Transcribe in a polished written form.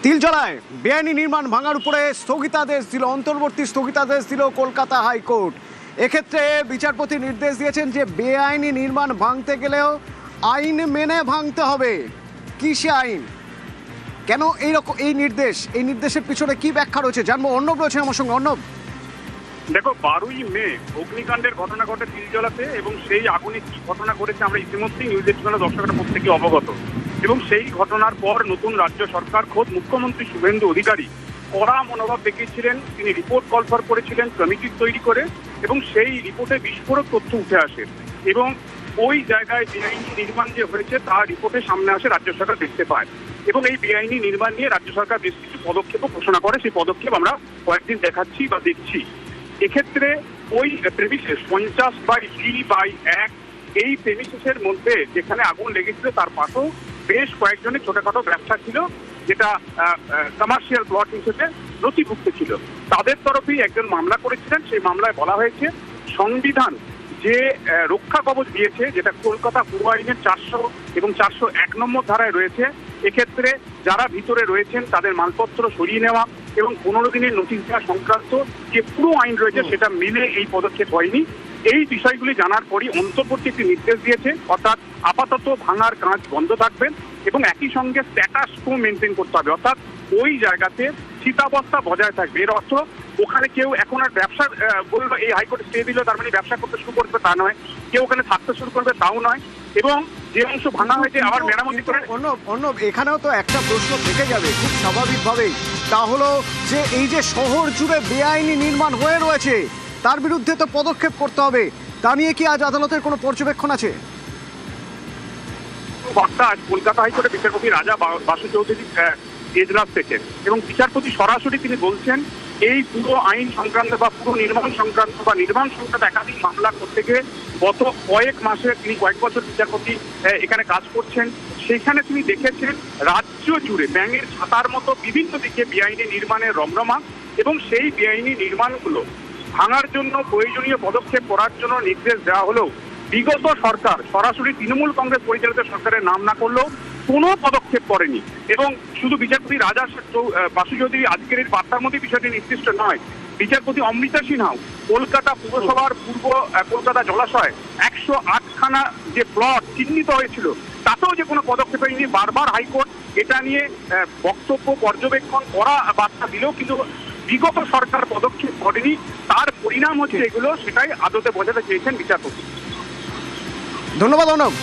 তিলজলায় বেআইনি নির্মাণ ভাঙার উপরে স্থগিতাদেশ দিল, অন্তর্বর্তী স্থগিতাদেশ দিল কলকাতা হাইকোর্ট। এক্ষেত্রে বিচারপতি নির্দেশ দিয়েছেন যে বেআইনি নির্মাণ ভাঙতে গেলেও আইন মেনে ভাঙতে হবে। কি সে আইন, কেন এই নির্দেশের পিছনে কি ব্যাখ্যা রয়েছে জানবো। অর্ণব রয়েছে আমার সঙ্গে। অর্ণব, দেখো, 12ই মে অগ্নিকাণ্ডের ঘটনা ঘটে তিলজলাতে, এবং সেই আগুনে কি ঘটনা ঘটেছে আমরা ইতিমধ্যেই নিউজ 18 দর্শকরা প্রত্যেকে অবগত। এবং সেই ঘটনার পর নতুন রাজ্য সরকার, খোদ মুখ্যমন্ত্রী শুভেন্দু অধিকারী কড়া মনোভাব দেখিয়েছিলেন। তিনি রিপোর্ট কলফর করেছিলেন কমিটি তৈরি করে, এবং সেই রিপোর্টে বিস্ফোরক তথ্য উঠে আসে এবং ওই জায়গায় বেআইনি নির্মাণ যে হয়েছে তা রিপোর্টের সামনে আসে, রাজ্য সরকার দেখতে পায়। এবং এই বেআইনি নির্মাণ নিয়ে রাজ্য সরকার বেশ কিছু পদক্ষেপও ঘোষণা করে। সেই পদক্ষেপ আমরা কয়েকদিন দেখাচ্ছি বা দেখছি। এক্ষেত্রে ওই প্রেমিসেস 50/3/1 এই প্রেমিসেসের মধ্যে যেখানে আগুন লেগেছিল তার পাশেও বেশ কয়েকজনের ছোটখাটো ব্যবসা ছিল, যেটা কমার্শিয়াল প্লট হিসেবে নথিভুক্ত ছিল। তাদের তরফেই একজন মামলা করেছিলেন। সেই মামলায় বলা হয়েছে সংবিধান যে রক্ষা কবচ দিয়েছে, যেটা কলকাতা পূর্ব আইনের 400 এবং 401 নম্বর ধারায় রয়েছে, এক্ষেত্রে যারা ভিতরে রয়েছেন তাদের মালপত্র সরিয়ে নেওয়া এবং 15 দিনের নোটিশ দেওয়া সংক্রান্ত যে পুরো আইন রয়েছে সেটা মেনে এই পদক্ষেপ হয়নি। এই বিষয়গুলি জানার পরই অন্তর্বর্তী একটি নির্দেশ দিয়েছে, অর্থাৎ আপাতত ভাঙার কাজ বন্ধ থাকবে এবং একই সঙ্গে স্ট্যাটাস কো মেনটেন করতে হবে, অর্থাৎ ওই জায়গাতে স্থিতাবস্থা বজায় থাকবে। এর অর্থ ওখানে কেউ এখন আর ব্যবসা বললো এই হাইকোর্ট স্টে দিল তার মানে ব্যবসা করতে শুরু করবে তা নয়, কেউ ওখানে থাকতে শুরু করবে তাও নয়। এবং যে অংশ ভাঙা হয়েছে আবার মেরামতি করে। অর্ণব, এখানেও তো একটা প্রশ্ন থেকে যাবে খুব স্বাভাবিকভাবেই, তা হলো যে এই যে শহর জুড়ে বেআইনি নির্মাণ হয়ে রয়েছে তার বিরুদ্ধে তো পদক্ষেপ করতে হবে। তা নিয়ে কি আজ আদালতের কোনো পর্যবেক্ষণ আছে? বার্তা আজ কলকাতা হাইকোর্টের বিচারপতি রাজা বাসু চৌধুরী এজলাস থেকে, এবং বিচারপতি সরাসরি তিনি বলছেন এই পুরো আইন সংক্রান্ত বা পুরো নির্মাণ সংক্রান্ত বা নির্মাণ সংক্রান্ত একাধিক মামলা করতে গিয়ে গত কয়েক মাসে তিনি কয়েক বছর বিচারপতি এখানে কাজ করছেন। সেখানে তিনি দেখেছেন রাজ্য জুড়ে ব্যাঙের ছাতার মতো বিভিন্ন দিকে বেআইনি নির্মাণের রমরমা, এবং সেই বেআইনি নির্মাণগুলো ভাঙার জন্য প্রয়োজনীয় পদক্ষেপ করার জন্য নির্দেশ দেওয়া হলেও বিগত সরকার সরাসরি তৃণমূল কংগ্রেস পরিচালিত সরকারের নাম না করলেও কোনো পদক্ষেপ করেনি। এবং শুধু বিচারপতি রাজা বাসু চৌধুরী আজকের এই বার্তার মধ্যে বিষয়টি নির্দিষ্ট নয়, বিচারপতি অমৃতা সিনহাও কলকাতা পুরসভার পূর্ব কলকাতা জলাশয় 108খানা যে প্লট চিহ্নিত হয়েছিল তাতেও যে কোনো পদক্ষেপ হয়নি। বারবার হাইকোর্ট এটা নিয়ে বক্তব্য পর্যবেক্ষণ করা বার্তা দিলেও কিন্তু বিগত সরকার পদক্ষেপ করেনি। তার পরিণাম হচ্ছে এগুলো, সেটাই আদতে বোঝাতে চেয়েছেন বিচারপতি। ধন্যবাদ অর্ণব।